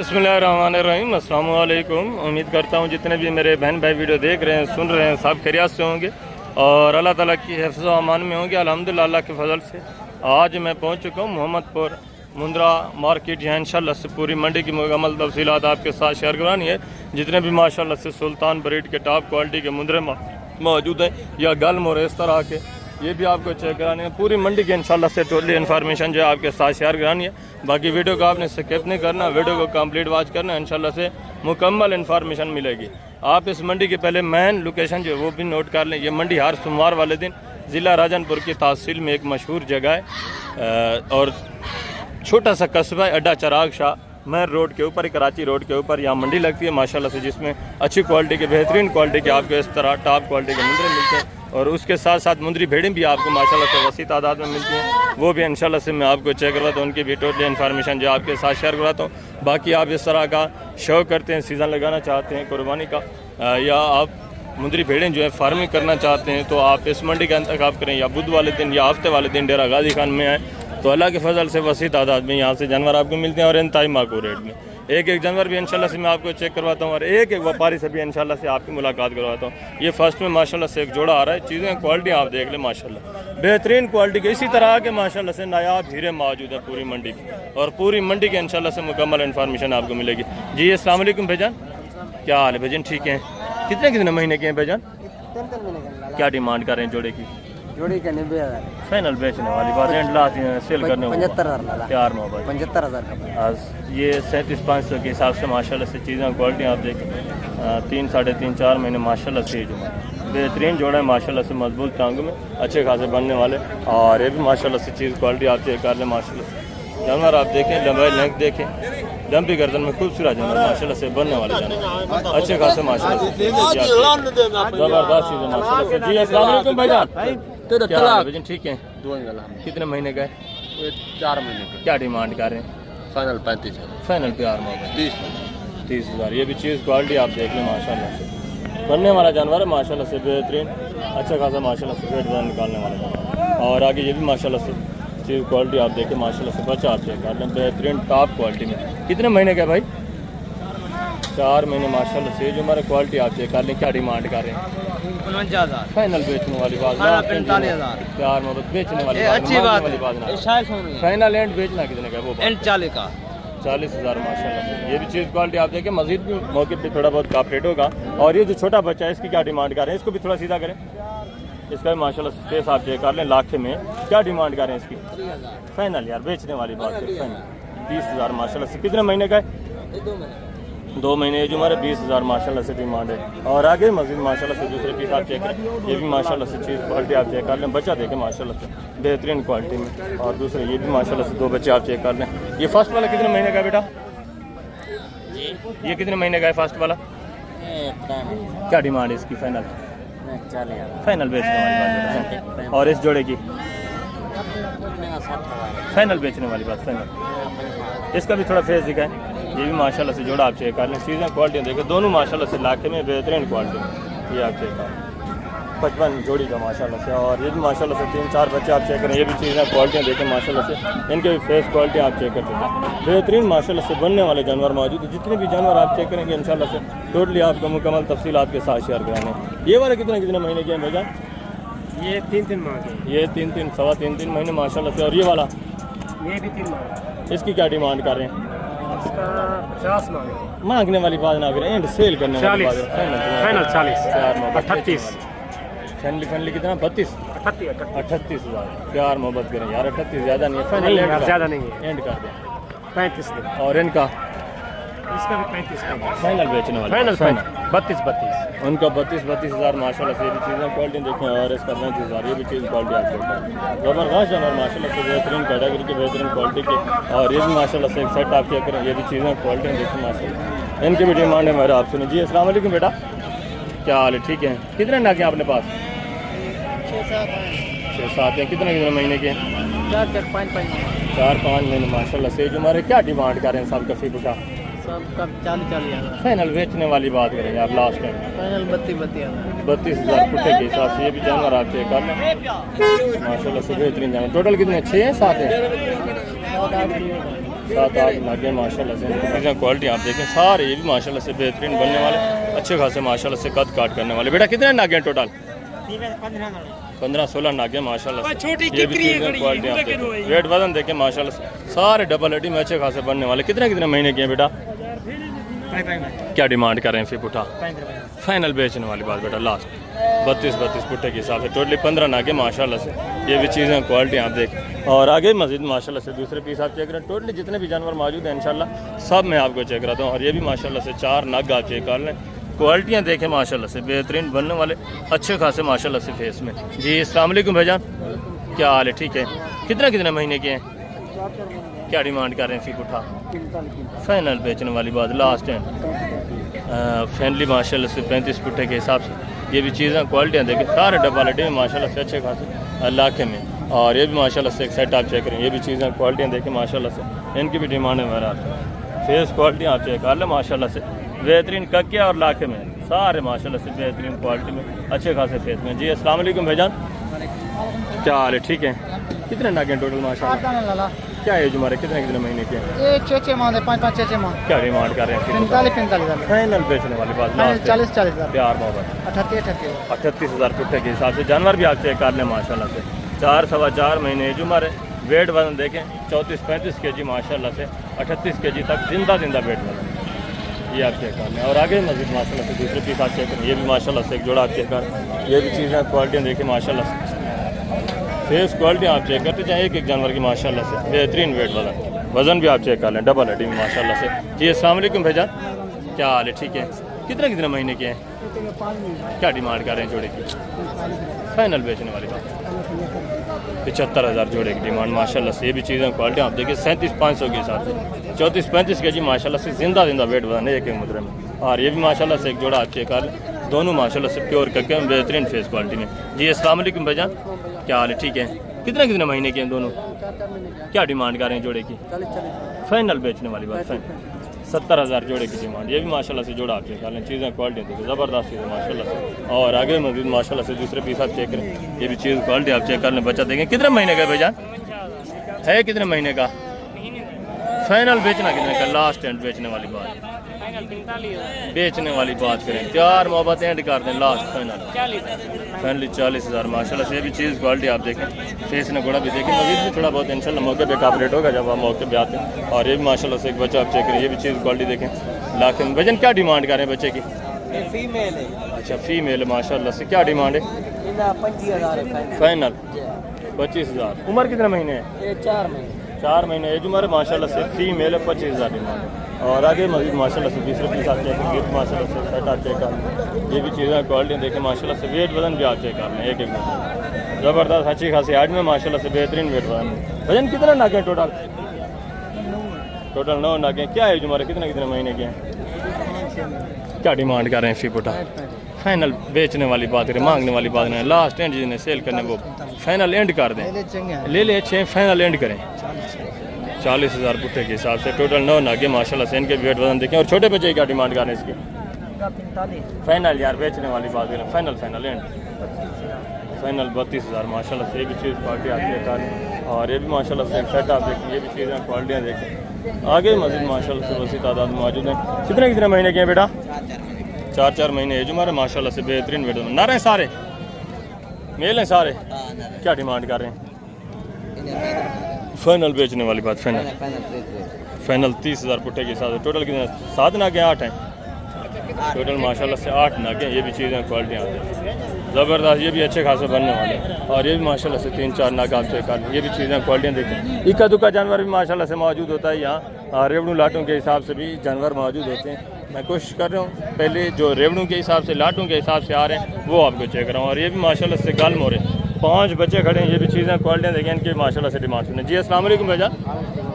बिस्मिल्लाहिर्रहमानिर्रहीम, अस्सलाम वालेकुम। उम्मीद करता हूँ जितने भी मेरे बहन भाई वीडियो देख रहे हैं, सुन रहे हैं, सब खैरियत से होंगे और अल्लाह ताला की हिफ्ज़ व अमान में होंगे। अल्हम्दुलिल्लाह अल्लाह के फजल से आज मैं पहुँच चुका हूँ मोहम्मदपुर मुंद्रा मार्केट। यहाँ इंशाल्लाह से पूरी मंडी की मुकम्मल तफसीलात आपके साथ शेयर करवानी है। जितने भी माशाल्लाह से सुल्तान ब्रीड के टॉप क्वालिटी के मुंद्रे मौजूद हैं या गल मोर इस तरह के, ये भी आपको चेक करानी है। पूरी मंडी की इंशाल्लाह से टोटली इन्फॉर्मेशन जो है आपके साथ शेयर करानी है। बाकी वीडियो को आपने स्किप नहीं करना, वीडियो को कंप्लीट वॉच करना, इंशाल्लाह से मुकम्मल इन्फॉर्मेशन मिलेगी। आप इस मंडी के पहले मेन लोकेशन जो है वो भी नोट कर लें। ये मंडी हर सोमवार वाले दिन ज़िला राजनपुर की तहसील में एक मशहूर जगह है और छोटा सा कस्बा है अड्डा चराग शाह मेन रोड के ऊपर, कराची रोड के ऊपर यहाँ मंडी लगती है माशाल्लाह से, जिसमें अच्छी क्वालिटी के बेहतरीन क्वालिटी के आपको इस तरह टॉप क्वालिटी के मुंद्रे मिलते हैं और उसके साथ साथ मुंद्री भेड़ें भी आपको माशाल्लाह से वसी तादाद में मिलती हैं। वो भी इंशाल्लाह से मैं आपको चेक करवाता हूँ, उनकी भी टोटली इन्फॉर्मेशन जो आपके साथ शेयर करवाता हूँ। बाकी आप इस तरह का शौक़ करते हैं, सीज़न लगाना चाहते हैं कुर्बानी का, या आप मुंद्री भेड़ें जो है फार्मिंग करना चाहते हैं, तो आप इस मंडी का इंतखाब करें या बुध वाले दिन या हफ्ते वाले दिन डेरा गाजी खान में आए, तो अल्लाह के फजल से वसी तादाद में यहाँ से जानवर आपको मिलते हैं और इंतहाई माकूल रेट में। एक एक जानवर भी इंशाल्लाह से मैं आपको चेक करवाता हूँ और एक एक व्यापारी से भी इंशाल्लाह से आपकी मुलाकात करवाता हूँ। ये फर्स्ट में माशाल्लाह से एक जोड़ा आ रहा है। चीज़ें क्वालिटी आप देख लें माशाल्लाह बेहतरीन क्वालिटी के, इसी तरह के माशाल्लाह से नायाब हीरे मौजूद है पूरी मंडी में और पूरी मंडी के इंशाल्लाह से मुकम्मल इन्फॉर्मेशन आपको मिलेगी। जी अस्सलाम वालेकुम भाईजान, क्या हाल है भाईजान? ठीक है। कितने महीने के हैं भाईजान? क्या डिमांड कर रहे हैं जोड़े की? जोड़ी का 90,000 फाइनल बेचने वाली बात है, लाती हैं सेल करने 75,000 प्यार मोहब्बत 75,000 का। ये 37,500 के हिसाब से माशाल्लाह से चीज़ें क्वालिटी आप देखें, 3 साढ़े 3 4 महीने माशाल्लाह से जो बेहतरीन जोड़ा है माशाल्लाह से, मजबूत टांगों में अच्छे खासे बनने वाले। और ये भी माशाल्लाह से चीज़ क्वालिटी आप चेक कर लें माशाल्लाह से। जानवर आप देखें, लंबाई लेंथ देखें, लंबी गर्दन में खूबसूरत जानवर माशाल्लाह से बनने वाले जानवर अच्छे खासे माशाल्लाह से ज़बरदस्त चीज़ है माशाल्लाह से। जी अस्सलाम वालेकुम भाईजान, क्या हाल है? ठीक है। कितने महीने का है? 4 महीने का। क्या डिमांड कर रहे हैं? फाइनल 35,000। फाइनल प्यार में 30,000। ये भी चीज़ क्वालिटी आप देख लें माशाल्लाह से, बनने वाला जानवर है माशाल्लाह से, बेहतरीन अच्छा खासा माशाल्लाह से वेट निकालने वाला जानवर। और आगे ये भी माशाल्लाह से चीज़ क्वालिटी आप देखें माशाल्लाह से, बच्चा आप चेक कर लें बेहतरीन टॉप क्वालिटी में। कितने महीने का भाई? 4 महीने माशाल्लाह से। जो हमारे क्वालिटी आप चेक कर लें। क्या डिमांड कर रहे हैं? 49,000। फाइनल बेचने वाली बात, 45,000 प्यार मोहब्बत बेचने वाली अच्छी बात है। फाइनल एंड बेचना कितने का? वो 40 का 40,000 माशाल्लाह से। ये भी चीज़ क्वालिटी आप देखें। मजीद भी मौके पे थोड़ा बहुत कापरेट होगा। और ये जो छोटा बच्चा है इसकी क्या डिमांड कर रहे हैं? इसको भी थोड़ा सीधा करें, इसका भी माशाल्लाह से फेस आप चेक कर लें। लाखे में क्या डिमांड कर रहे हैं इसकी? फाइनल यार बेचने वाली बात है, फाइनल 30,000 माशाल्लाह से। कितने महीने का है? 2 महीने। जो हमारे 20,000 माशाल्लाह से डिमांड है। और आगे मजीद माशाल्लाह से दूसरे पीस आप चेक करें, ये भी माशाल्लाह से चीज़ क्वालिटी आप चेक कर लें। बच्चा देखें माशाल्लाह से बेहतरीन क्वालिटी में। और दूसरे ये भी माशाल्लाह से 2 बच्चे आप चेक कर लें। ये फर्स्ट वाला कितने महीने का है बेटा? ये कितने महीने का है फर्स्ट वाला? क्या डिमांड है इसकी? फाइनल 40,000। फाइनल बेचने वाली बात। और इस जोड़े की फाइनल बेचने वाली बात, फाइनल। इसका भी थोड़ा फेस दिखाएं। ये भी माशाल्लाह से जोड़ा आप चेक कर लें। चीज़ें क्वालिटी देखें, दोनों माशाल्लाह से लाखे में बेहतरीन क्वालिटी में ये आप चेक करें। 55 जोड़ी का माशाल्लाह से। और ये भी माशाल्लाह से 3-4 बच्चे आप चेक करें। ये भी चीज़ें क्वालिटियाँ देखें माशाल्लाह से, इनके भी फेस क्वालिटी आप चेक कर सकते हैं। बेहतरीन माशाल्लाह से बनने वाले जानवर मौजूद है। जितने भी जानवर आप चेक करेंगे इंशाल्लाह से टोटली आपको मुकम्मल तफसील आपके साथ शेयर कराने। ये वाले कितने महीने के हैं भैया? ये 3 माह। ये 3 सवा 3 महीने माशाल्लाह से। और ये वाला? ये भी 3 माह। इसकी क्या डिमांड कर रहे हैं? 50 मांगने वाली बात ना करें, एंड सेल करने वाली बात है। फाइनल 40। 38 फैमिली कितना? 38,000। प्यार मोहब्बत करें यार, 38 ज़्यादा नहीं है। फाइनल ज़्यादा नहीं है, एंड कर दें 35। और इनका? इसका भी 35 फाइनल बेचने वाला। फाइनल 32। उनका 32,000 माशाल्लाह से। ये भी चीज़ें क्वालिटी देखें। और इसका 35,000। ये भी चीज़ क्वालिटी आप देखें, ज़बरदस्त जानवर माशाल्लाह से, बेहतरीन कैटेगरी के, बेहतरीन क्वालिटी के। और ये भी माशाल्लाह से एक सेट आप चेक करें। ये भी चीज़ें क्वालिटी देखें माशाल्लाह, इनकी भी डिमांड है मेरा आप सुनिए। जी अस्सलाम वालेकुम बेटा, क्या हाल है? ठीक है। कितने नाके आपने पास? 6-7 हैं। कितने महीने के? 4-5 महीने माशाल्लाह से। जो हमारे क्या डिमांड कर रहे हैं सब कफी का? सब कब 40,000। फाइनल बेचने वाली बात करें यार, लास्ट टाइम फाइनल 32,000। 32,000 कुत्ते के हिसाब से। ये भी जानवर आप चेक कर लें माशाल्लाह से, बेहतरीन जानवर। टोटल कितने? 6 हैं 7 हैं? 7-8 नागे माशाल्लाह से चीज़ें क्वालिटी आप देखें सारे ये भी माशाल्लाह से बेहतरीन बनने वाले अच्छे खासे माशाल्लाह से कद काट करने वाले। बेटा कितने नागे हैं टोटल? 15-16 नागे माशाल्लाह से। ये भी चीज़ें क्वालिटी आप देखें वेट वजन देखें माशाल्लाह से सारे डबल हड्डी में अच्छे खासे बनने वाले। कितने महीने के हैं बेटा? क्या डिमांड कर रहे हैं फिर पुट्ठा? फाइनल बेचने वाली बात बेटा लास्ट 32 पुट्ठे के हिसाब से टोटली 15 नागे माशाल्लाह से। ये भी चीज़ें क्वालिटी आप देख और आगे मज़ीद माशाल्लाह से दूसरे पीस आप चेक करें। टोटली जितने भी जानवर मौजूद हैं इंशाल्लाह सब मैं आपको चेक कराता हूँ। और ये भी माशाल्लाह से 4 नाग आप चेक कर लें क्वालिटियाँ देखें माशाल्लाह से बेहतरीन बनने वाले अच्छे खासे माशाल्लाह से फेस में। जी अस्सलाम वालेकुम भाईजान, क्या हाल है? ठीक है। कितने महीने के हैं? क्या डिमांड कर रहे हैं फी पुट्ठा? फाइनल बेचने वाली बात लास्ट है फैमिली माशाल्लाह से 35 पुट्ठे के हिसाब से। ये भी चीज़ें क्वालिटियाँ देखें सारे डब्बा लटे में माशाल्लाह से अच्छे खासे इलाके में। और ये भी माशाल्लाह से एक सेट आप चेक करें। ये भी चीज़ें क्वालिटियाँ देखें माशाल्लाह से इनकी भी डिमांड है मेरा फेस क्वालिटी आप चेक कर लें माशाल्लाह से बेहतरीन कक्या और लाखे में सारे माशाल्लाह से बेहतरीन क्वालिटी में अच्छे खासे फेस में। जी अस्सलाम वालेकुम भाईजान, क्या हाल है? ठीक है। कितने नागे टोटल माशाल्लाह? क्या एज हमारे कितने महीने के हैं? 6 माह 5-6 माह। क्या डिमांड कर रहे हैं? 45,000 फाइनल बेचने वाली बात 40,000 प्यार मोहब्बत 38,000 पुट्ठे के हिसाब से। जानवर भी आप चेक कर लें माशाल्लाह से 4-4.25 महीने एज उम्र है। वेट वजन देखें 34-35 kg माशाल्लाह से 38 kg तक जिंदा वेट वजन ये आप चेक कर लें। और आगे मजीद माशाल्लाह से दूसरे पीस आप चेक करें। ये भी माशाल्लाह से एक जोड़ा आप चेक कर। ये भी चीज़ें क्वालिटियाँ देखें माशाल्लाह से फेस क्वालिटी आप चेक करते जाएँ एक जानवर की माशाल्लाह से बेहतरीन वेट वजन भी आप चेक कर लें डबल हड्डी में माशाल्लाह से। जी अस्सलाम वालेकुम भाईजान, क्या हाल है? ठीक है। कितने महीने के हैं? क्या डिमांड कर रहे हैं जोड़े की? फाइनल बेचने वाली बात 75,000 जोड़े की डिमांड माशाल्लाह से। ये भी चीज़ें क्वालिटी आप देखिए 37,500 के हिसाब से 34-35 kg माशाल्लाह से जिंदा वेट वजन है एक मुद्रे में। और ये भी माशाल्लाह से एक जोड़ा आप चेक कर दोनों माशाल्लाह से प्योर कक्के में बेहतरीन फेस क्वालिटी में। जी अस्सलाम वालेकुम भाईजान, क्या हाल है? ठीक है। कितने महीने के हैं दोनों? क्या डिमांड कर रहे हैं जोड़े की? फाइनल बेचने वाली बात 70,000 जोड़े की डिमांड। ये भी माशाल्लाह से जोड़ा आप चेक कर लें चीज़ें क्वालिटी देखिए ज़बरदस्त है माशाल्लाह से। और आगे मजीद माशाल्लाह से दूसरे पीस आप चेक करें। ये भी चीज़ क्वालिटी आप चेक कर लें। बच्चा देखें कितने महीने का भाईजान है? कितने महीने का? फाइनल बेचना कितने का? लास्ट एंड बेचने वाली बात बेचने वाली बात करें प्यार मोहब्बत एंड कर दें लास्ट फाइनली 40,000 माशाल्लाह से। ये भी चीज़ क्वालिटी आप देखें फेस ने घोड़ा भी देखें मजीद भी थोड़ा बहुत इंशाल्लाह मौके पे कॉपरेट होगा जब आप मौके पे आते हैं। और ये भी माशाल्लाह से एक बच्चा आप चेक करें। ये भी चीज़ क्वालिटी देखें लाख में। वजन क्या डिमांड कर रहे हैं बच्चे की? फीमेल है। अच्छा फीमेल है माशाल्लाह से। क्या डिमांड है? 25,000 फाइनल 25,000। उम्र कितने महीने है? 4 महीने एज उम्र माशाल्लाह से। फीमेल है 25,000 डिमांड। और आगे मजीद माशाल्लाह से तीसरे पीस आप चेक करें माशाल्लाह से सेट आप चेक कर। ये भी चीज़ें क्वालिटी देखें माशाल्लाह से वेट वजन भी आप चेक कर लें एक ज़बरदस्त अच्छी खासी हाइट में माशाल्लाह से बेहतरीन वेट वजन कितना नाके टोटल? 9 नाके। क्या एज हमारे कितने महीने के हैं? क्या डिमांड कर रहे हैं फी पुट्ठा? फाइनल बेचने वाली बात करें मांगने वाली बात नहीं लास्ट एंड जिन्हें सेल करने वो फाइनल एंड कर दें ले अच्छे फाइनल एंड करें 40,000 पुट्ठे के हिसाब से। टोटल 9 नागे माशाल्लाह से इनके वेट वजन देखें। और छोटे बच्चे की क्या डिमांड कर रहे हैं इसकी? फाइनल यार बेचने वाली बात करें फाइनल एंड फाइनल 32,000 माशाल्लाह से। ये भी चीज़ क्वालिटी आती है। और ये भी माशाल्लाह से सेट आप देखें। ये भी चीज़ें क्वालिटियाँ देखें आगे मजीद माशाल्लाह से वसी तादाद में मौजूद हैं। कितने महीने के हैं बेटा? 4 महीने एज हमारे माशाल्लाह से बेहतरीन वेट वजन। नर हैं सारे मेल हैं सारे? क्या डिमांड कर रहे हैं? फाइनल बेचने वाली बात फाइनल 30,000 पुट्ठे के हिसाब से। टोटल कितने 7 नागे 8 हैं टोटल माशाल्लाह से 8 नागे। ये भी चीज़ें क्वालिटियाँ आती हैं ज़बरदस्त। ये भी अच्छे खासे बनने वाले हैं। और ये भी माशाल्लाह से 3-4 नाग आप चेक कर। ये भी चीज़ें क्वालिटियाँ देखें। इक्का दुक्का जानवर भी माशाल्लाह से मौजूद होता है यहाँ। रेवड़ू लाटों के हिसाब से भी जानवर मौजूद होते हैं। मैं कोशिश कर रहा हूँ पहले जो रेवड़ों के हिसाब से लाटों के हिसाब से आ रहे हैं वो आपको चेक कर रहा हूँ। और ये भी माशाल्लाह से गाल मोरे 5 बच्चे खड़े हैं। ये भी चीज़ें क्वालिटियाँ देखें इनकी माशाल्लाह से डिमांड सुने। जी अस्सलाम वालेकुम भाईजान,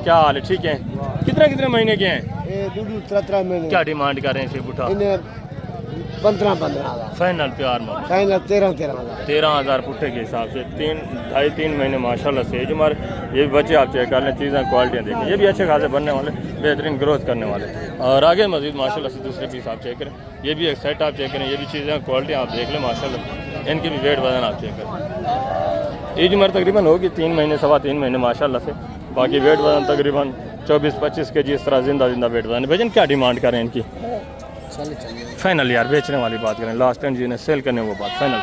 क्या हाल है? ठीक है। कितने महीने के हैं? 13 महीने। क्या डिमांड कर रहे हैं फिर बुढ़ा? 15,000 फाइनल प्यार में फाइनल 13,000 पुट्ठे के हिसाब से। 2.5-3 महीने माशाल्लाह से एज हमारे। ये भी बच्चे आप चेक कर लें चीज़ें क्वालिटियाँ देखें। ये भी अच्छे खासे बनने वाले बेहतरीन ग्रोथ करने वाले। और आगे मजीद माशाल्लाह से दूसरे पीस आप चेक करें। ये भी एक सेट आप चेक करें। ये भी चीज़ें क्वालिटी आप देख लें माशाल्लाह इनकी भी वेट वजन आप चेक करें। एज उम्र तकरीबन होगी 3 महीने 3.25 महीने माशाल्लाह से बाकी वेट वजन तकरीबन 24-25 के जी इस तरह जिंदा वेट वजन। भजन क्या डिमांड करें इनकी? फाइनल यार बेचने वाली बात करें, लास्ट एंड जी ने सेल करने वो बात फाइनल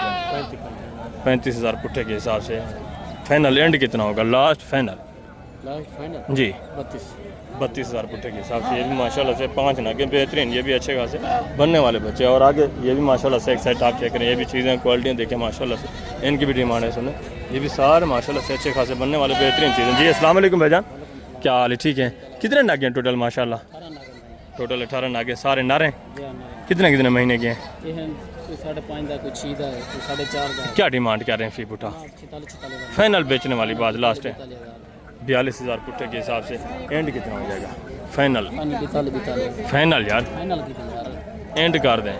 35,000 पुट्ठे के हिसाब से। फाइनल एंड कितना होगा लास्ट फाइनल जी? 32,000 पुट्ठे के हिसाब से। ये भी माशाल्लाह से 5 नागे बेहतरीन, ये भी अच्छे खासे बनने वाले बच्चे। और आगे ये भी माशाल्लाह से एक साइड आप चेक करें, ये भी चीज़ें क्वालिटियाँ देखें माशाल्लाह से, इनकी भी डिमांड है सुने। ये भी सारे माशाल्लाह से अच्छे खासे बनने वाले बेहतरीन चीज़ें। जी अस्सलाम वालेकुम भाईजान, क्या हाल है? ठीक है। कितने नागे हैं टोटल? माशाल्लाह टोटल 18 नागे, सारे नारे कितने महीने के हैं? 5.5 का, कुछ 6 का है, कुछ 4.5 का है। क्या डिमांड कर रहे हैं फी पुट्ठा? 46 फाइनल बेचने वाली बात लास्ट है 42,000 पुट्ठे के हिसाब से। एंड कितना हो जाएगा फाइनल? फाइनल यार एंड कर दें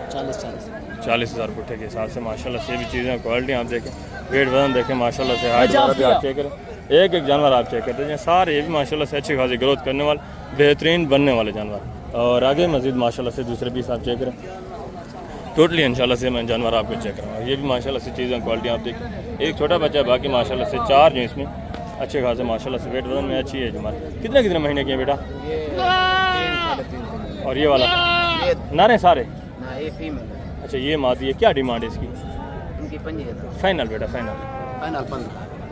40,000 पुट्ठे के हिसाब से। माशाल्लाह से भी चीज़ें क्वालिटी आप देखें, वेट वजन देखें माशाल्लाह से, हाइट वगैरह भी आप चेक करें, एक जानवर आप चेक करते हैं सारे, ये भी माशाल्लाह से अच्छी खासी ग्रोथ करने वाले बेहतरीन बनने वाले जानवर। और आगे मज़ीद माशाल्लाह से दूसरे पीस आप चेक करें, टोटली इंशाल्लाह से मैं जानवर आपको चेक करूँगा। ये भी माशाल्लाह से चीज़ें क्वालिटी आप देखें, एक छोटा बच्चा है, बाकी माशाल्लाह से 4 जो इसमें अच्छे खासे माशाल्लाह से वेट वजन में अच्छी है जमात। कितने महीने की है बेटा? और ये वाला नारे सारे? अच्छा ये मादी है, क्या डिमांड है इसकी? फाइनल बेटा फाइनल।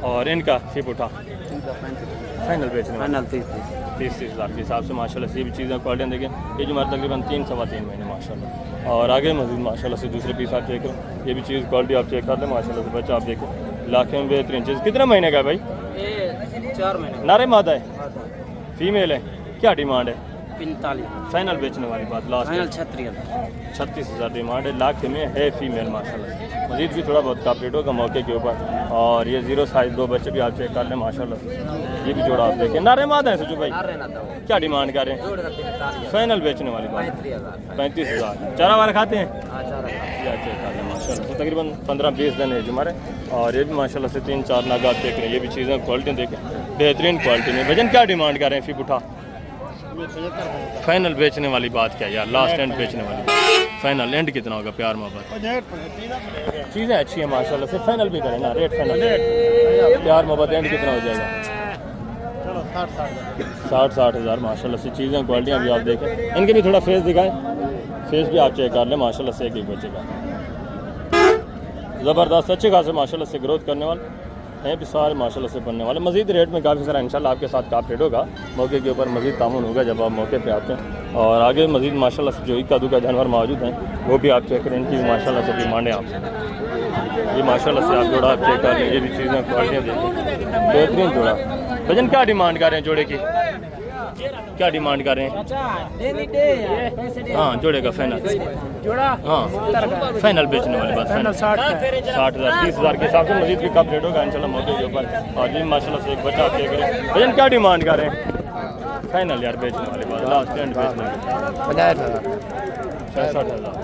और इनका फिर उठा फाइनल बेचने फाइनल 30,000 के हिसाब से माशाल्लाह से। ये भी चीज़ें क्वालिटियाँ देखें, ये जो हमारे तकरीबन 3-3.25 महीने माशाल्लाह। और आगे मजीद माशाल्लाह से दूसरे पीस आप चेक करो, ये भी चीज़ क्वालिटी आप चेक कर लें माशाल्लाह से। बच्चा आप देखें लाखे में बेहतरीन चीज़। कितने महीने का है भाई? 4 महीने। नारे मादा है, फीमेल है, क्या डिमांड है? 45 फाइनल बेचने वाली बात लास्ट फाइनल 36,000 डिमांड है, लाख में है फीमेल माशाल्लाह। मजीद भी थोड़ा बहुत कापरेट होगा मौके के ऊपर। और ये 0 साइज 2 बच्चे भी आप चेक कर लें माशाल्लाह से। ये भी जोड़ा आप देखें, नारे मादा है सजू भाई, क्या डिमांड कर रहे हैं? फाइनल बेचने वाली बात 35,000। चारा वाला खाते हैं या चेक कर लें माशाल्लाह से। तकरीबन 15-20 दिन है जो हमारे। और ये भी माशाल्लाह से 3-4 नागा आप चेक करें, ये भी चीज़ें क्वालिटी देखें बेहतरीन क्वालिटी में। वजन क्या डिमांड कर रहे हैं फी उठा? फाइनल बेचने वाली बात क्या यार, लास्ट एंड बेचने वाली बात। फाइनल एंड कितना होगा? प्यार मोहब्बत चीज़ें अच्छी है माशाल्लाह से, फाइनल भी करें ना, रेट फाइनल प्यार मोहब्बत एंड कितना हो जाएगा? 60,000 माशाल्लाह से। चीज़ें क्वालिटियाँ भी आप देखें, इनके भी थोड़ा फेस दिखाएं, फेस भी आप चेक कर लें माशाल्लाह से। एक बच्चे का ज़बरदस्त अच्छे खासे माशाल्लाह से ग्रोथ करने वाले हैं भी सारे माशाल्लाह से बनने वाले। मज़ीद रेट में काफ़ी सारा इंशाल्लाह आपके साथ काफ़ी रेट होगा, मौके के ऊपर मज़ीद तामुन होगा जब आप मौके पे आते हैं। और आगे मज़ीद माशाल्लाह से जो इक्का दुक्का जानवर मौजूद हैं वो भी आप चेक करें, इनकी भी माशाल्लाह से डिमांड है आप। ये माशाल्लाह से आप जोड़ा आप चेक कर लें, ये भी चीज़ें क्वालिटियाँ देखें बेहतरीन जोड़ा। वजन क्या डिमांड कर रहे हैं जोड़े की? क्या डिमांड कर रहे हैं? हाँ जोड़े का फाइनल हाँ फाइनल बेचने वाली बात फाइनल 60,000 30,000 के हिसाब से। मजीद भी कम रेट होगा इंशाल्लाह मौके के ऊपर। और ये माशाल्लाह से एक बच्चा आप देख रहे हैं। वजन क्या डिमांड कर रहे हैं? फाइनल यार बेचने वाली बात लास्ट एंड बेचने वाली 65,000।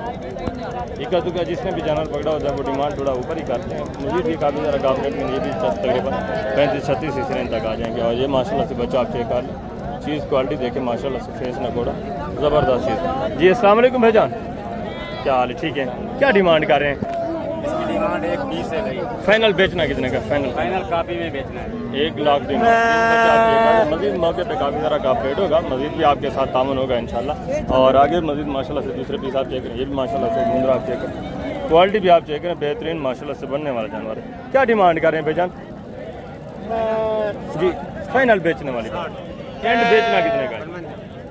इक्का दुक्का जिसने भी जानवर पकड़ा होता है वो डिमांड थोड़ा ऊपर ही करते हैं। मुझे भी काफ़ी ज़्यादा काम रेट में ये भी तकरीबन 35-36 इस रेंज तक आ जाएंगे। और ये माशाल्लाह से बच्चा आप चेक कर लें, चीज़ क्वालिटी देखें माशाल्लाह से, फेस ना कोड़ा ज़बरदस्त चीज़। जी अस्सलाम वालेकुम भाईजान, क्या हाल है? ठीक है। क्या डिमांड कर रहे हैं? इसकी डिमांड 1.20 है भाई। फाइनल बेचना कितने का? फाइनल कापी में बेचना है 1 लाख डिमांड। मजीद मौके पे काफ़ी सारा काप रेट होगा, मजीद भी आपके साथ तामुन होगा इंशाल्लाह। और आगे मजीद माशाल्लाह से दूसरे पीस आप चेक करें, ये भी माशाल्लाह से मुंद्रा आप चेक करें, क्वालिटी भी आप चेक करें बेहतरीन माशाल्लाह से बनने वाला जानवर है। क्या डिमांड कर रहे हैं भाईजान? जी फाइनल बेचने वाली एंड बेचना कितने का?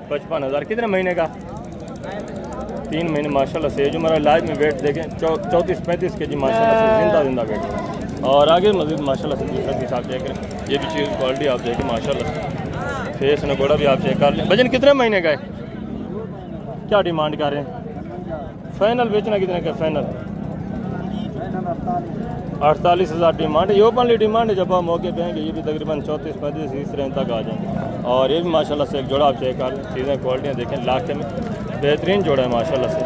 55,000। कितने महीने का? 3 महीने माशाल्लाह से। जो हमारा लाइव में वेट देखें 34-35 के जी माशाल्लाह से जिंदा वेट। और आगे मजीद माशाल्लाह से दूसरा पीस आप चेक करें, ये भी चीज़ क्वालिटी आप देखें माशाल्लाह से। फेस नगोड़ा भी आप चेक कर लें। वजन कितने महीने का है? क्या डिमांड कर रहे हैं? फाइनल बेचना कितने का? फाइनल 48,000 डिमांड है। ये ओपनली डिमांड है, जब आप मौके पे आएंगे ये भी तकरीबन 34-35 इस रेंज तक आ जाएंगे। और ये भी माशाल्लाह से एक जोड़ा आप चेक कर लें, चीज़ें क्वालिटियाँ देखें लाखे में बेहतरीन जोड़ा है माशाल्लाह से।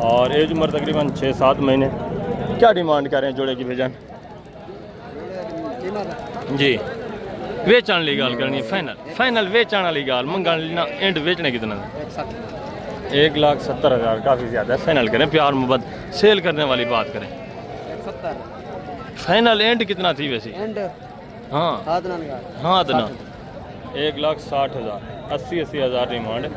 और एज उम्र तकरीबन 6-7 महीने। क्या डिमांड कर रहे हैं जोड़े की भाईजान? जी वेचण वाली गल करनी फाइनल वेचण वाली गल मंगना एंड बेचने कितना? 1,70,000 काफ़ी ज़्यादा है। फाइनल करें प्यार मोहब्बत सेल करने वाली बात करें। फाइनल एंड कितना थी वैसे? एंड हाँ हाथ ना हाँ इतना 1,60,000, 80 हज़ार डिमांड है।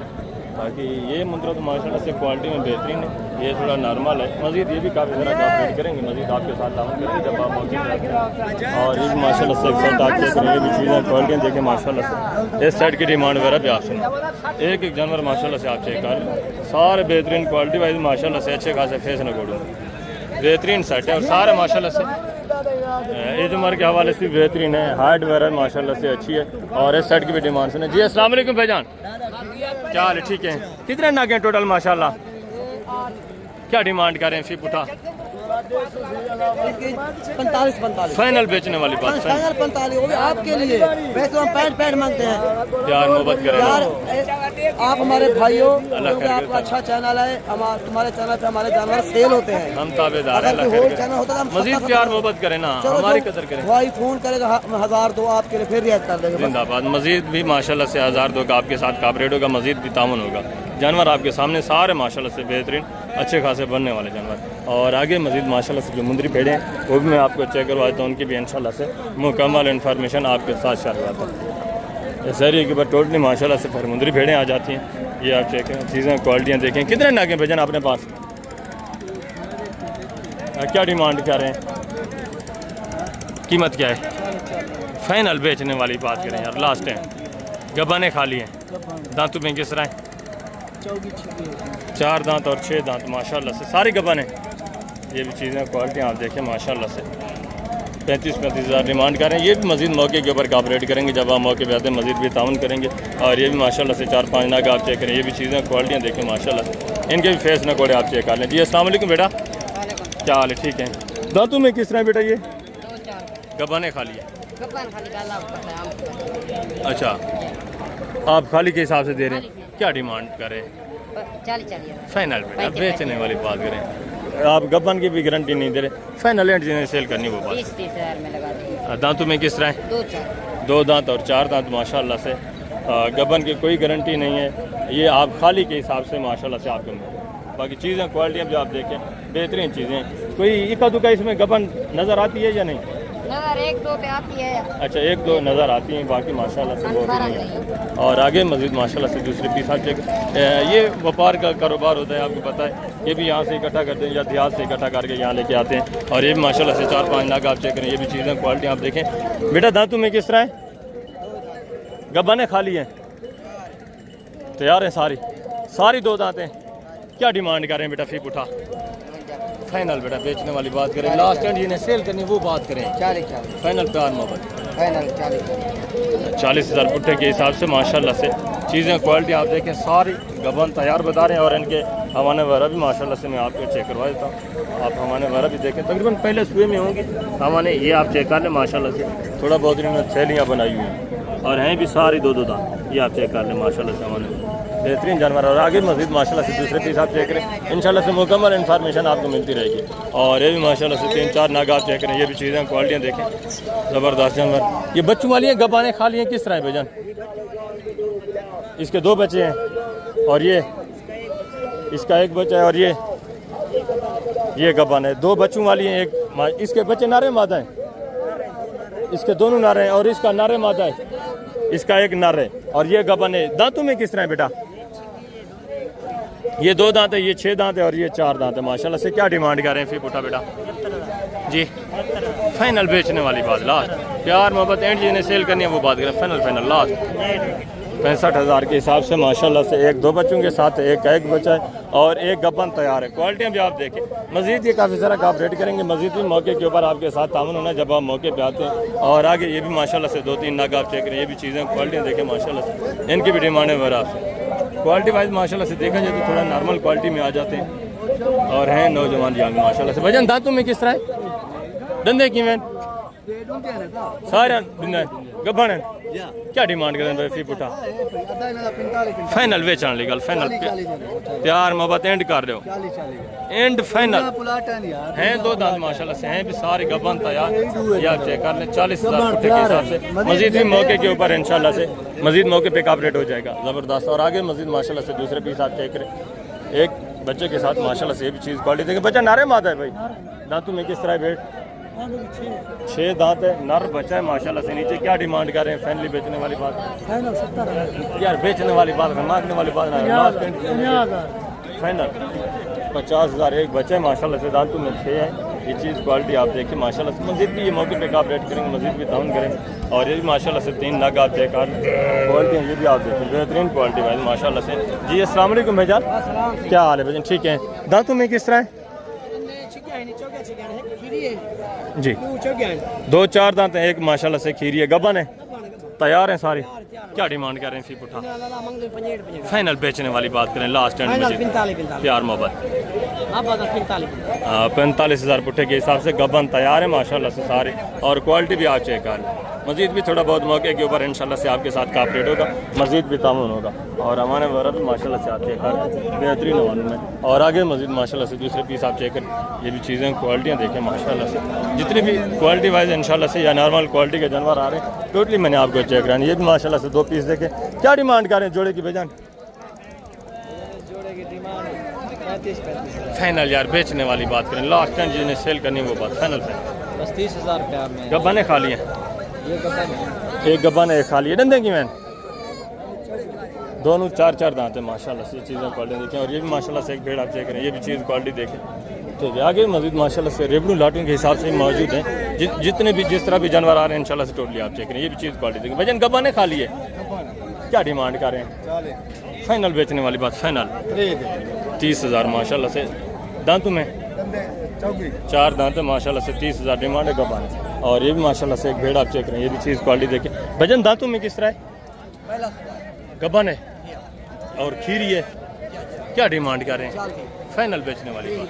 बाकी ये मुद्रा तो माशाल्लाह से क्वालिटी में बेहतरीन है, ये थोड़ा नॉर्मल है। मज़ीद ये भी काफ़ी ज़रा कॉपरेट करेंगे, मज़ीद आपके साथ ताउन करेंगे जब आप मौके पर आते हैं। और ये भी माशाल्लाह से एक साइड आप चेक करेंगे, ये भी चीज़ें क्वालिटियाँ देखें माशाल्लाह से। इस साइड की डिमांड वगैरह भी आप सुन, एक एक जानवर माशाल्लाह से आप चेक कर लें, सारे बेहतरीन क्वालिटी वाइज माशाल्लाह से अच्छे खासे फेस न कोड बेहतरीन सेट है और सारे माशाल्लाह से एज उम्र के हवाले से बेहतरीन है, हाइट वगैरह माशाल्लाह से अच्छी है। और इस साइड की भी डिमांड सुने जी। अस्सलाम वालेकुम भाईजान, क्या हाल है? ठीक है। कितने नागे हैं टोटल माशाल्लाह? क्या डिमांड कर रहे हैं फी पुठा? 45 फाइनल बेचने वाली बात, फाइनल 45 वो भी आपके लिए। वैसे हम 65 मांगते हैं। प्यार मोहब्बत करें यार आप हमारे भाई हो, अल्लाह क्योंकि खैर आपका अच्छा चैनल है। तुम्हारे चैनल पे हमारे जानवर सेल होते हैं। हम ताबेदार हैं, अगर अल्लाह कोई खैर चैनल होता तो हम मजीद प्यार मोहब्बत करें ना, हमारी कदर करें। भाई फोन करेगा 1000 दो आपके लिए, फिर रियायत कर देंगे। जिंदाबाद। मजीद भी माशाल्लाह से 1000 दो का आपके साथ कॉपरेट होगा, मजीद भी तामुन होगा। जानवर आपके सामने सारे माशाल्लाह से बेहतरीन अच्छे खासे बनने वाले जानवर। और आगे मजीद माशाल्लाह से जो मुंदरी भेड़े हैं वो भी मैं आपको चेक करवाता हूँ, उनकी भी इंशाल्लाह से मुकम्मल इन्फॉर्मेशन आपके साथ शेयर करवाता हूँ। इस एरिया के ऊपर टोटली माशाल्लाह से फिर मुंदरी भेड़ें आ जाती हैं। ये आप चेक करें, चीज़ें क्वालिटियाँ देखें। कितने नागे भेजन अपने पास? क्या डिमांड कर रहे हैं? कीमत क्या है? फाइनल बेचने वाली बात करें यार, लास्ट टाइम। गबाने खाली हैं, दांतों में किस तरह हैं? 4 दांत और 6 दांत माशाल्लाह से सारी गबाने। ये भी चीज़ें क्वालिटी आप देखें माशाल्लाह से। 35-35 हज़ार डिमांड कर रहे हैं। ये भी मज़ीद मौके के ऊपर कॉपरेट करेंगे, जब आप मौके पे आते हैं मज़ीद भी ताउन करेंगे। और ये भी माशाल्लाह से 4-5 नाग आप चेक करें, ये भी चीज़ें क्वालिटियाँ देखें माशाल्लाह से। इनके भी फेस न कोड़े आप चेक कर लें जी। अस्सलाम वालेकुम बेटा, क्या हाल है? ठीक है। दांतों में किस तरह बेटा? ये गबाने खाली है। अच्छा, आप खाली के हिसाब से दे रहे हैं, क्या डिमांड करें? 40 फाइनल बेटा बेचने वाली बात करें, आप गबन की भी गारंटी नहीं दे रहे। फाइनल एंड जिन्हें सेल करनी वो बात। 30 हज़ार में लगा देंगे। दांतों में किस तरह है? 2 दांत और 4 दांत माशाल्लाह से। गबन की कोई गारंटी नहीं है, ये आप खाली के हिसाब से माशाल्लाह से आपको मिले। बाकी चीज़ें क्वालिटी भी आप देखें बेहतरीन चीज़ें। कोई इक्का दुक्का इसमें गबन नज़र आती है या नहीं? नज़र 1-2 पे आती है। अच्छा, 1-2 नज़र आती हैं, बाकी माशाल्लाह से वो भी नहीं है। और आगे मज़ीद माशाल्लाह से दूसरी पीस आप चेक। ये व्यापार का कारोबार होता है, आपको पता है। ये भी यहाँ से इकट्ठा करते हैं या देहात से इकट्ठा करके यहाँ लेके आते हैं। और ये भी माशाल्लाह से 4-5 नाग आप चेक करें, ये भी चीज़ें क्वालिटी आप देखें। बेटा दांतों में किस तरह है? गब्बाने खाली हैं, तैयार हैं सारी 2 दांतें। क्या डिमांड कर रहे हैं बेटा? फी उठा फाइनल बेटा बेचने वाली बात करें, लास्ट एंड जिन्हें सेल करनी वो बात करें। 40 फाइनल प्यार मोहब्बत फाइनल 40 40 हज़ार पुट्ठे के हिसाब से माशाल्लाह से चीज़ें क्वालिटी आप देखें सारी गबन तैयार बता रहे हैं। और इनके हवाने वगैरह भी माशाल्लाह से मैं आपको चेक करवा देता हूँ। आप हवाने वगैरह भी देखें, तकरीबन पहले सुबह में होंगी हवाने। ये आप चेक कर लें माशाल्लाह से, थोड़ा बहुत इन्होंने थैलियाँ बनाई हुई हैं और हैं भी सारी 2-2 दांत। ये आप चेक कर लें माशाल्लाह से हवाने बेहतरीन जानवर। और आगे मज़ीद माशाल्लाह से दूसरे पीस आप चेक करें, इंशाल्लाह से मुकम्मल इन्फॉर्मेशन आपको मिलती रहेगी। और ये भी माशाल्लाह से 3-4 नाग आप चेक करें, ये भी चीज़ें क्वालिटियाँ देखें ज़बरदस्त जानवर। ये बच्चों वाली हैं, गबाने खाली हैं, किस तरह है भाईजान? इसके 2 बच्चे हैं और ये इसका 1 बच्चा है। और ये गबान है, 2 बच्चों वाली हैं। इसके बच्चे नारे मादा हैं, इसके दोनों नारे हैं। और इसका नारे मादा है, इसका 1 नर है। और ये गबन है। दांतों में किस तरह है बेटा? ये 2 दांत है, ये 6 दांत है और ये 4 दांत है माशाल्लाह से। क्या डिमांड कर रहे हैं फी पुटा बेटा जी? फाइनल बेचने वाली बात, लास्ट प्यार मोहब्बत एंड जिन्हें सेल करनी है वो बात करें। फाइनल लास्ट 65 हज़ार के हिसाब से माशाल्लाह से। 1-2 बच्चों के साथ एक का 1 बच्चा है और 1 गबन तैयार है। क्वालिटियाँ भी आप देखें, मज़ीद ये काफ़ी सारा कॉपरेट करेंगे। मज़ीद भी मौके के ऊपर आपके साथ तामुन होना जब आप मौके पे आते हैं। और आगे ये भी माशाल्लाह से 2-3 नाग आप चेक करें, ये भी चीज़ें क्वालिटियाँ देखें माशाल्लाह से। इनकी भी डिमांड है वगैरह आपसे। क्वालिटी वाइज माशाल्लाह से देखा जाए तो थोड़ा नॉर्मल क्वालिटी में आ जाते हैं और हैं नौजवान यहाँ माशाल्लाह से। भजन दांतों में किस तरह है? दंदे की मैन सारे गबन है। क्या डिमांड करें भाई फी पुठा? फाइनल बेचने लीगल फाइनल प्यार मोहब्बत एंड कर रहे हो एंड फाइनल हैं। 2 दांत माशाल्लाह से हैं भी सारे गबन तैयार। या चेक कर लें 40 हज़ार पुट्ठे के हिसाब से। मजीद भी मौके के ऊपर इंशाल्लाह से मजीद मौके पे कॉपरेट हो जाएगा ज़बरदस्त। और आगे मजीद माशाल्लाह से दूसरे पीस आप चेक करें, 1 बच्चे के साथ माशाल्लाह से ये भी चीज़ क्वालिटी देखें। बच्चा नारे मादा है भाई। दांतों में किस तरह है भेड़? 6 दांत है, नर बच्चा है माशाल्लाह से। नीचे क्या डिमांड कर रहे हैं? फाइनली बेचने वाली बात यार, बेचने वाली बात, मांगने वाली बात ना, फाइनल 50,000 एक बच्चा है माशाल्लाह से। दांतों में 6 है। ये चीज़ क्वालिटी आप देखिए माशाल्लाह से। मस्जिद भी ये मौके पे आप रेट करेंगे, मस्जिद भी ताउन करेंगे। और ये भी माशाल्लाह से 3 नग आप चेक कर क्वालिटी है, ये भी आप देखिए बेहतरीन क्वालिटी भाई माशाल्लाह से। जी अस्सलाम वालेकुम भाईजान, क्या हाल है भाईजान? ठीक है। दांतों में किस तरह है जी? 2-4 दांत हैं, एक माशाल्लाह से खीरी है, गबन है, तैयार हैं सारे। क्या डिमांड कर रहे हैं फी पुठा? फाइनल बेचने वाली बात करें, लास्ट एंड में प्यार मोहब्बत 45,000 पुठे के हिसाब से गबन तैयार है माशाल्लाह से सारे। और क्वालिटी भी आप चेक कर। मज़ीद भी थोड़ा बहुत मौके के ऊपर इंशाल्लाह से आपके साथ कापरेट होगा, मज़ीद भी तामुन होगा। और हमारे वगैरह भी माशाल्लाह से आप चेक कर बेहतरीन मालूम है। और आगे मज़ीद माशाल्लाह से दूसरे पीस आप चेक कर। ये भी चीज़ें क्वालिटियाँ देखें माशाल्लाह से, जितनी भी क्वालिटी वाइज इंशाल्लाह से या नॉर्मल क्वालिटी के जानवर आ रहे हैं टोटली मैंने आपको चेक करानी। ये भी माशाल्लाह से 2 पीस देखें। क्या डिमांड कर रहे हैं जोड़े की बेजान? फाइनल यार बेचने वाली बात करें, लास्ट टाइम जिन्हें सेल करनी वो बात फाइनल फाइनल बस 30,000 रुपया में। गब्बाने खा लिए, ये गब्बन है, एक गब्बाने एक खा लिए। डंदे की मैन दोनों 4-4 दांत है माशाल्लाह से। चीज़ें क्वालिटी देखें। और ये भी माशाल्लाह से एक भेड़ आप चेक करें, ये भी चीज़ क्वालिटी देखें। तो आगे मज़ीद माशाल्लाह से रेवन्यू लाटों के हिसाब से मौजूद हैं। जितने भी जिस तरह भी जानवर आ रहे हैं इंशाल्लाह से टोटली आप चेक करें। ये भी चीज़ क्वालिटी देखें। भजन गब्बाने खा लिए, क्या डिमांड कर रहे हैं? फाइनल बेचने वाली बात फाइनल 30,000 माशाल्लाह से। दांतों में 4 दांत है माशाल्लाह से, 30,000 डिमांड है गब्बाने। और ये भी माशाल्लाह से एक भेड़ आप चेक करें, ये भी चीज़ क्वालिटी देखें। भजन दांतों में किस तरह है? गब्बाने और खीरी है, क्या डिमांड कर रहे हैं? फाइनल बेचने वाली बात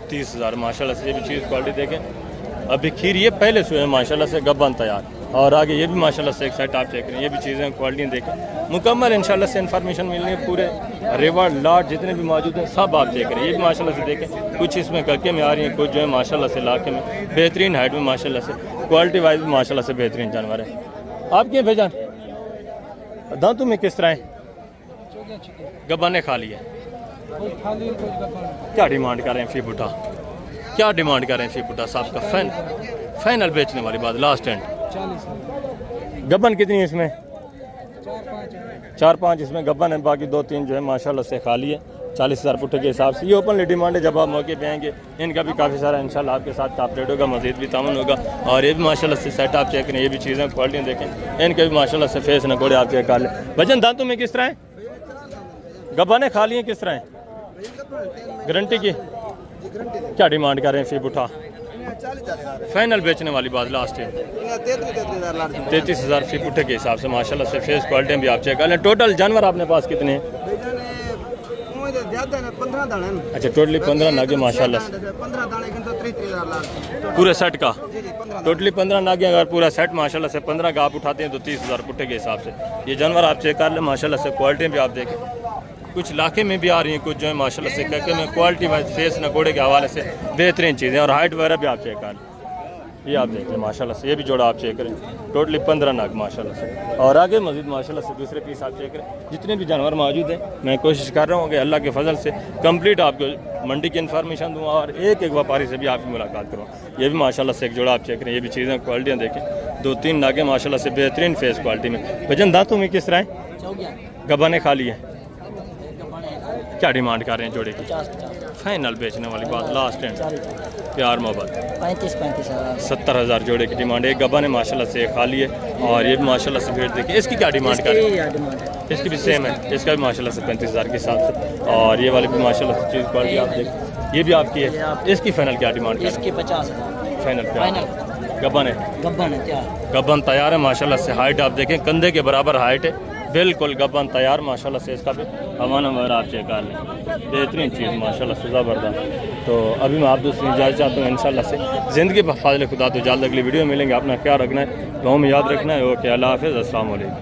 30,000 माशाल्लाह से। ये भी चीज़ क्वालिटी देखें। अभी खीरी है, पहले से है माशाल्लाह से, गब्बान तैयार। और आगे ये भी माशाल्लाह से एक साइड आप चेक करें, ये भी चीज़ें क्वालिटी देखें। मुकम्मल इंशाल्लाह से इन्फॉर्मेशन मिलनी है, पूरे रिवार्ड लाट जितने भी मौजूद हैं सब आप चेक करें। ये भी माशाल्लाह से देखें, कुछ इसमें करके में आ रही हैं, कुछ जो है माशाल्लाह से लाके में बेहतरीन हाइट में माशाल्लाह से, क्वालिटी वाइज भी माशाल्लाह से बेहतरीन जानवर है। आपके भेजान दांतों में किस तरह है? गब्बाने खा लिए, क्या डिमांड कर रहे हैं फी बुटा? क्या डिमांड कर रहे हैं फी बुटा साहब का? फाइनल बेचने वाली बात लास्ट एंड। गब्बन कितनी है इसमें? 4-5 इसमें गब्बन है, बाकी 2-3 जो है माशाल्लाह से खाली है। 40,000 पुट्ठे के हिसाब से ये ओपनली डिमांड है। जब आप मौके पे आएंगे इनका भी काफ़ी सारा इंशाल्लाह आपके साथ कापरेट होगा, मज़ीद भी तामन होगा। और ये भी माशाल्लाह से सेट आप चेक करें, ये भी चीज़ें क्वालिटी देखें। इनके भी माशाल्लाह से फेस नकोड़े आप चेक कर लें। भजन दांतों में किस तरह है? गब्बाने खा लिए किस तरह है? गारंटी की, क्या डिमांड कर रहे हैं फी बुठा? फाइनल बेचने वाली बात लास्ट है 33,000 फी पुट्ठे के हिसाब से माशाल्लाह से। फेस क्वालिटी भी आप चेक कर लें। टोटल जानवर आपने पास कितने हैं? अच्छा टोटली 15 नागे माशाल्लाह से, पूरे सेट का टोटली 15 नागे। अगर पूरा सेट माशाल्लाह से 15 का आप उठाते हैं तो 30,000 पुट्ठे के हिसाब से ये जानवर आप चेक कर लें माशाल्लाह से। क्वालिटी भी आप देखें, कुछ इलाके में भी आ रही हैं, कुछ जो है माशाल्लाह से करके में क्वालिटी वाइज फेस नकोड़े के हवाले से बेहतरीन चीज़ें। और हाइट वगैरह भी आप चेक कर लें, ये आप देख लें माशाल्लाह से। ये भी जोड़ा आप चेक करें, टोटली 15 नाग माशाल्लाह से। और आगे मज़ीद माशाल्लाह से दूसरे पीस आप चेक करें। जितने भी जानवर मौजूद हैं मैं कोशिश कर रहा हूँ कि अल्लाह के फजल से कंप्लीट आपको मंडी की इन्फॉर्मेशन दूँ और एक एक व्यापारी से भी आपकी मुलाकात करूँ। ये भी माशाल्लाह से एक जोड़ा आप चेक करें, ये भी चीज़ें क्वालिटियाँ देखें। 2-3 नागे माशाल्लाह से बेहतरीन फेस क्वालिटी में। वजन दांतों में किस तरह है? गब्बाने खा लिए, क्या डिमांड कर रहे हैं जोड़े की? 50-50 फाइनल बेचने वाली बात लास्ट एंड प्यार मोहब्बत 35,000 70,000 जोड़े की डिमांड है। एक गब्बा ने माशाल्लाह से खाली है और ये भी माशाल्लाह से भेज देखिए। इसकी क्या डिमांड कर रहे हैं? इसकी भी सेम है, इसका भी माशाल्लाह से 35,000 के हिसाब से। और ये वाली भी माशाल्लाह से चीज़ क्वालिटी आप देखें, ये भी आपकी है। इसकी फाइनल क्या डिमांड कर रहे हैं? 50,000 फाइनल गब्बन है, तैयार। गब्बन तैयार है माशाल्लाह से। हाइट आप देखें कंधे के बराबर हाइट है, बिल्कुल गब्बन तैयार माशाल्लाह से। इसका भी हवाना वगैरह आप चेक कर लें, बेहतरीन चीज़ माशाल्लाह से ज़बरदस्त। तो अभी मैं आप दूसरी इजाज़त चाहता हूँ इंशाल्लाह से। ज़िंदगी फाज़िल खुदा तो जल्द अगली वीडियो मिलेंगे। अपना ख्याल रखना है, दुआ में याद रखना है। ओके, अल्लाह हाफ़िज़, अस्सलाम वालेकुम।